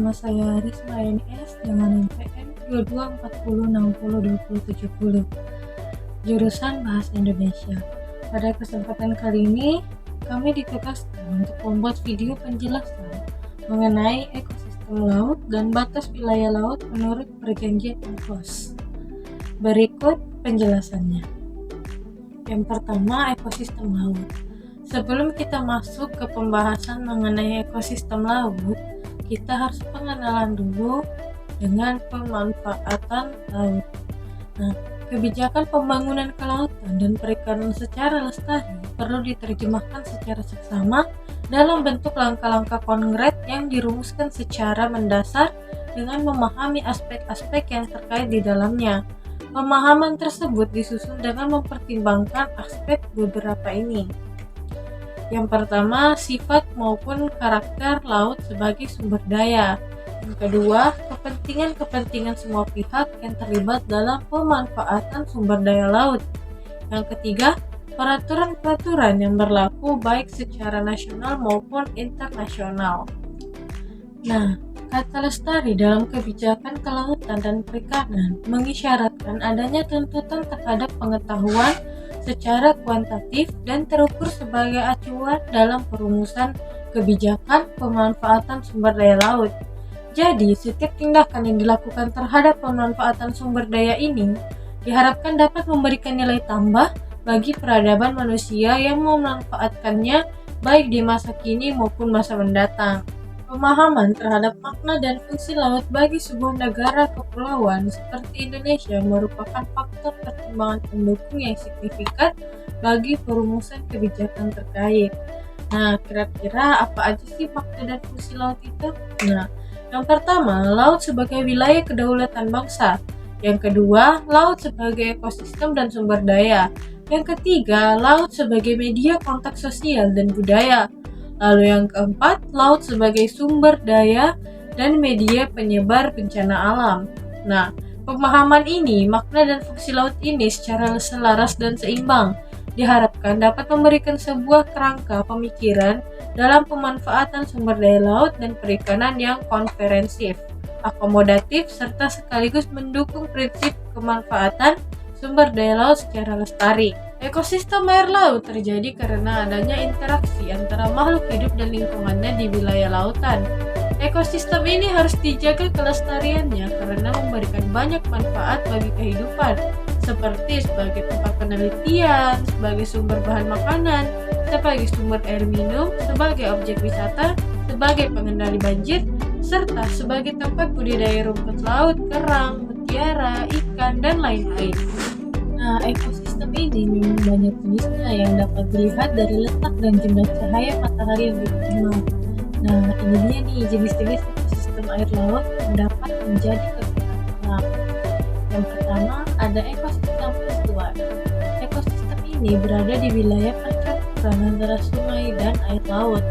nama saya Risma NS dengan NPM 2240602070, jurusan Bahasa Indonesia. Pada kesempatan kali ini, kami ditugaskan untuk membuat video penjelasan mengenai ekosistem laut dan batas wilayah laut menurut Perjanjian UNCLOS. Berikut penjelasannya. Yang pertama, ekosistem laut. Sebelum kita masuk ke pembahasan mengenai ekosistem laut, kita harus pengenalan dulu dengan pemanfaatan laut. Nah, kebijakan pembangunan kelautan dan perikanan secara lestari perlu diterjemahkan secara seksama dalam bentuk langkah-langkah konkret yang dirumuskan secara mendasar dengan memahami aspek-aspek yang terkait di dalamnya. Pemahaman tersebut disusun dengan mempertimbangkan aspek beberapa ini. Yang pertama, sifat maupun karakter laut sebagai sumber daya. Yang kedua, kepentingan semua pihak yang terlibat dalam pemanfaatan sumber daya laut. Yang ketiga, peraturan-peraturan yang berlaku baik secara nasional maupun internasional. Nah, kata lestari dalam kebijakan kelautan dan perikanan mengisyaratkan adanya tuntutan terhadap pengetahuan secara kuantitatif dan terukur sebagai acuan dalam perumusan kebijakan pemanfaatan sumber daya laut. Jadi, setiap tindakan yang dilakukan terhadap pemanfaatan sumber daya ini diharapkan dapat memberikan nilai tambah bagi peradaban manusia yang memanfaatkannya baik di masa kini maupun masa mendatang. Pemahaman terhadap makna dan fungsi laut bagi sebuah negara kepulauan seperti Indonesia merupakan faktor pertimbangan pendukung yang signifikan bagi perumusan kebijakan terkait. Nah, kira-kira apa aja sih makna dan fungsi laut itu? Nah, yang pertama, laut sebagai wilayah kedaulatan bangsa. Yang kedua, laut sebagai ekosistem dan sumber daya. Yang ketiga, laut sebagai media kontak sosial dan budaya. Lalu yang keempat, laut sebagai sumber daya dan media penyebar bencana alam. Nah, pemahaman ini, makna dan fungsi laut ini secara selaras dan seimbang diharapkan dapat memberikan sebuah kerangka pemikiran dalam pemanfaatan sumber daya laut dan perikanan yang komprehensif, akomodatif, serta sekaligus mendukung prinsip kemanfaatan sumber daya laut secara lestari. Ekosistem air laut terjadi karena adanya interaksi antara makhluk hidup dan lingkungannya di wilayah lautan. Ekosistem ini harus dijaga kelestariannya karena memberikan banyak manfaat bagi kehidupan, seperti sebagai tempat penelitian, sebagai sumber bahan makanan, sebagai sumber air minum, sebagai objek wisata, sebagai pengendali banjir, serta sebagai tempat budidaya rumput laut, kerang, mutiara, ikan, dan lain-lain. Nah, ekosistem ini memang banyak jenisnya yang dapat dilihat dari letak dan jumlah cahaya matahari yang diterima. Nah, ini dia nih jenis-jenis ekosistem air laut yang dapat menjadi kekayaan. Yang pertama, ada ekosistem estuar. Ekosistem ini berada di wilayah percampuran antara sungai dan air laut.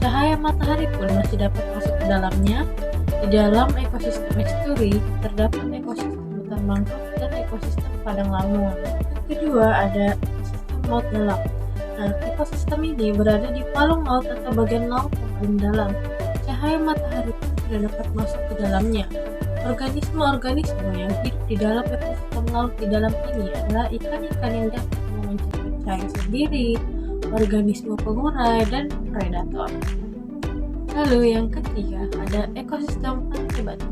Cahaya matahari pun masih dapat masuk ke dalamnya. Di dalam ekosistem estuari terdapat ekosistem hutan mangrove dan ekosistem padang lamun. Yang kedua, ada ekosistem laut dalam. Nah, ekosistem ini berada di palung laut atau bagian laut yang paling dalam. Cahaya matahari pun sudah dapat masuk ke dalamnya. Organisme-organisme yang hidup di dalam ekosistem laut di dalam ini adalah ikan-ikan yang dapat memancarkan cahaya sendiri, organisme pengurai, dan predator. Lalu yang ketiga, ada ekosistem pantai batu.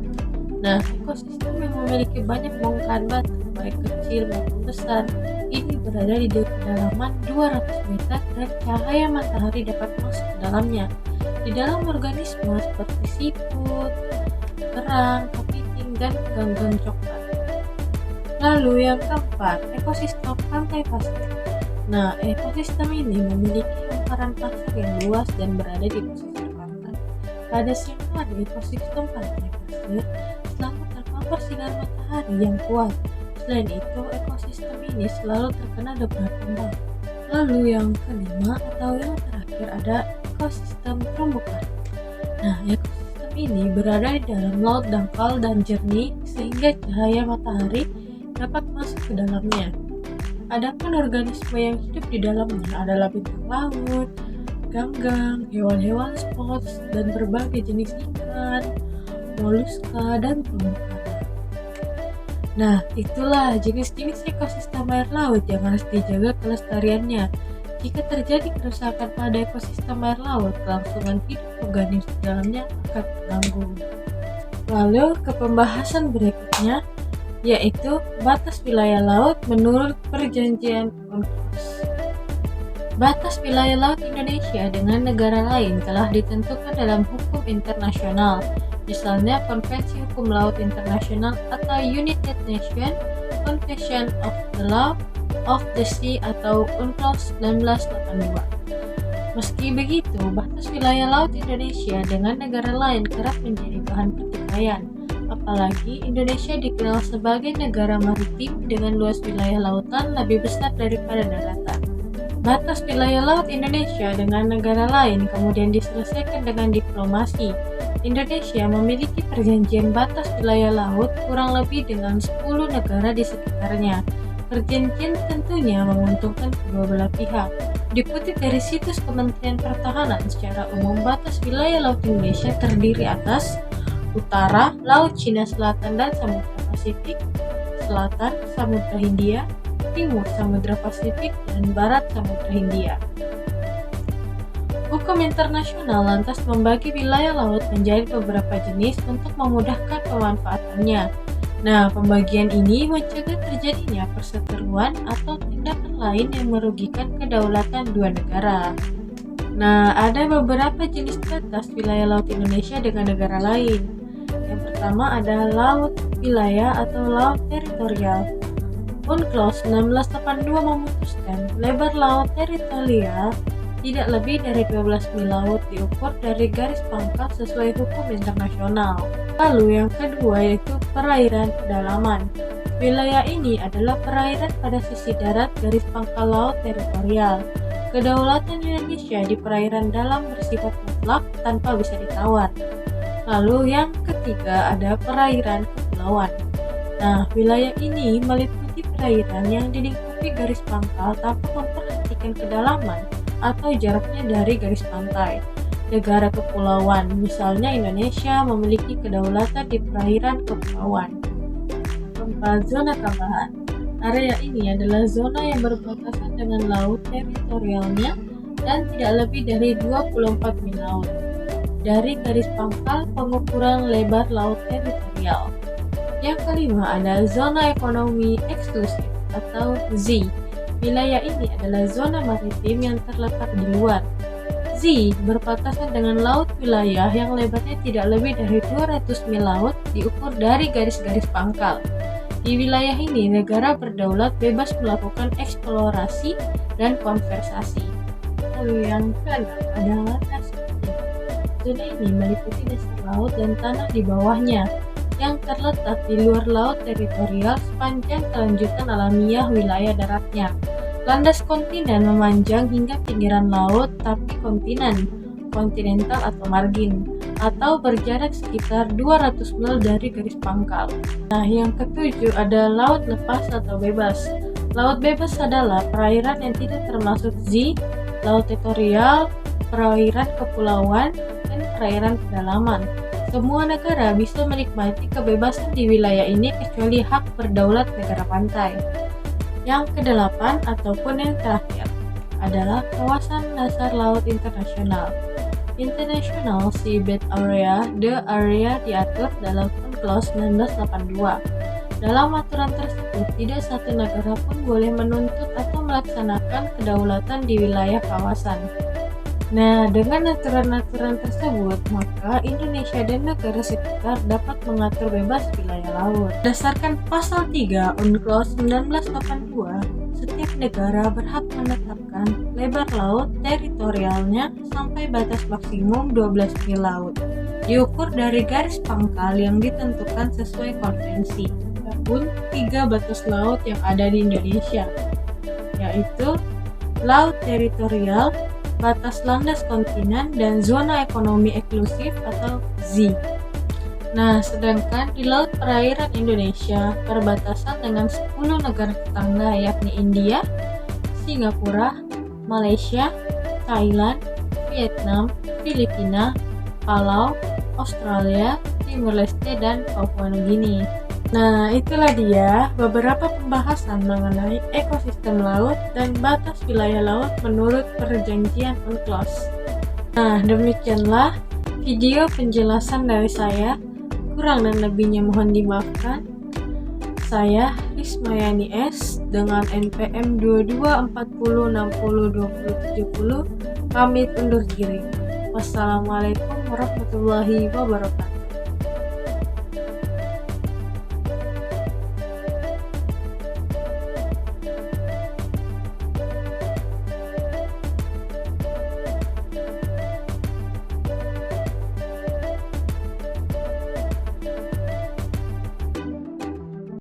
Nah, ekosistem yang memiliki banyak bongkahan batu, baik kecil maupun besar, ini berada di kedalaman 200 meter dan cahaya matahari dapat masuk ke dalamnya. Di dalam organisme seperti siput, kerang, kepiting, dan ganggang coklat. Lalu yang keempat, ekosistem pantai pasir. Nah, ekosistem ini memiliki hamparan pasir yang luas dan berada di pesisir pantai. Pada siang hari, ekosistem pantai pasir selalu terpapar sinar matahari yang kuat. Selain itu, ekosistem ini selalu terkena deburan ombak. Lalu yang kelima atau yang terakhir ada ekosistem terumbu karang. Nah, ekosistem ini berada di dalam laut dangkal dan jernih sehingga cahaya matahari dapat masuk ke dalamnya. Adapun organisme yang hidup di dalamnya adalah bintang laut, ganggang, hewan-hewan spot, dan berbagai jenis ikan, moluska, dan terumbu karang. Nah, itulah jenis-jenis ekosistem air laut yang harus dijaga kelestariannya. Jika terjadi kerusakan pada ekosistem air laut, kelangsungan hidup organisme di dalamnya akan terganggu. Lalu ke pembahasan berikutnya, yaitu batas wilayah laut menurut perjanjian UNCLOS. Batas wilayah laut Indonesia dengan negara lain telah ditentukan dalam hukum internasional, misalnya Konvensi Hukum Laut Internasional atau United Nations Convention of the Law of the Sea atau UNCLOS 1982. Meski begitu, batas wilayah laut Indonesia dengan negara lain kerap menjadi bahan pertikaian. Apalagi Indonesia dikenal sebagai negara maritim dengan luas wilayah lautan lebih besar daripada daratan. Batas wilayah laut Indonesia dengan negara lain kemudian diselesaikan dengan diplomasi. Indonesia memiliki perjanjian batas wilayah laut kurang lebih dengan 10 negara di sekitarnya. Perjanjian tentunya menguntungkan kedua belah pihak. Dikutip dari situs Kementerian Pertahanan, secara umum batas wilayah laut Indonesia terdiri atas utara, Laut Cina Selatan dan Samudra Pasifik, selatan, Samudra Hindia, timur, Samudra Pasifik, dan barat, Samudra Hindia. Hukum internasional lantas membagi wilayah laut menjadi beberapa jenis untuk memudahkan pemanfaatannya. Nah, pembagian ini mencegah terjadinya perseteruan atau tindakan lain yang merugikan kedaulatan dua negara. Nah, ada beberapa jenis batas wilayah laut Indonesia dengan negara lain. Yang pertama ada laut wilayah atau laut teritorial. UNCLOS 1982 memutuskan lebar laut teritorial tidak lebih dari 12 mil laut diukur dari garis pangkal sesuai hukum internasional. Lalu yang kedua yaitu perairan kedalaman. Wilayah ini adalah perairan pada sisi darat garis pangkal laut teritorial. Kedaulatan Indonesia di perairan dalam bersifat mutlak tanpa bisa ditawar. Lalu yang ketiga ada perairan kepulauan. Nah, wilayah ini meliputi perairan yang dilingkupi garis pangkal tanpa memperhatikan kedalaman atau jaraknya dari garis pantai. Negara kepulauan, misalnya Indonesia, memiliki kedaulatan di perairan kepulauan. Keempat, zona tambahan. Area ini adalah zona yang berbatasan dengan laut teritorialnya dan tidak lebih dari 24 mil laut dari garis pangkal pengukuran lebar laut teritorial. Yang kelima ada zona ekonomi eksklusif atau Z. Wilayah ini adalah zona maritim yang terletak di luar. Z berbatasan dengan laut wilayah yang lebarnya tidak lebih dari 200 mil laut diukur dari garis-garis pangkal. Di wilayah ini, negara berdaulat bebas melakukan eksplorasi dan konservasi. Lalu yang keenam adalah landas kontinental. Zona ini meliputi dasar laut dan tanah di bawahnya yang terletak di luar laut teritorial sepanjang kelanjutan alamiah wilayah daratnya. Landas kontinen memanjang hingga pinggiran laut tapi kontinental atau margin, atau berjarak sekitar 200 mil dari garis pangkal. Nah, yang ketujuh ada laut lepas atau bebas. Laut bebas adalah perairan yang tidak termasuk Z, laut teritorial, perairan kepulauan, dan perairan kedalaman. Semua negara bisa menikmati kebebasan di wilayah ini kecuali hak berdaulat negara pantai. Yang kedelapan ataupun yang terakhir adalah kawasan dasar laut internasional. International Seabed Area, the area diatur dalam UNCLOS 1982. Dalam aturan tersebut, tidak satu negara pun boleh menuntut atau melaksanakan kedaulatan di wilayah kawasan. Nah, dengan aturan-aturan tersebut, maka Indonesia dan negara sekitar dapat mengatur bebas wilayah laut. Berdasarkan pasal 3 UNCLOS 1982, setiap negara berhak menetapkan lebar laut teritorialnya sampai batas maksimum 12 mil laut, diukur dari garis pangkal yang ditentukan sesuai konvensi. Adapun 3 batas laut yang ada di Indonesia, yaitu laut teritorial, batas landas kontinen, dan zona ekonomi eksklusif atau Z. Nah, sedangkan di laut perairan Indonesia berbatasan dengan 10 negara tetangga yakni India, Singapura, Malaysia, Thailand, Vietnam, Filipina, Palau, Australia, Timur Leste, dan Papua Nugini. Nah, itulah dia beberapa pembahasan mengenai ekosistem laut dan batas wilayah laut menurut perjanjian UNCLOS. Nah, demikianlah video penjelasan dari saya. Kurang dan lebihnya mohon dimaafkan. Saya Rismayani S dengan NPM 2240602070 pamit undur diri. Wassalamualaikum warahmatullahi wabarakatuh.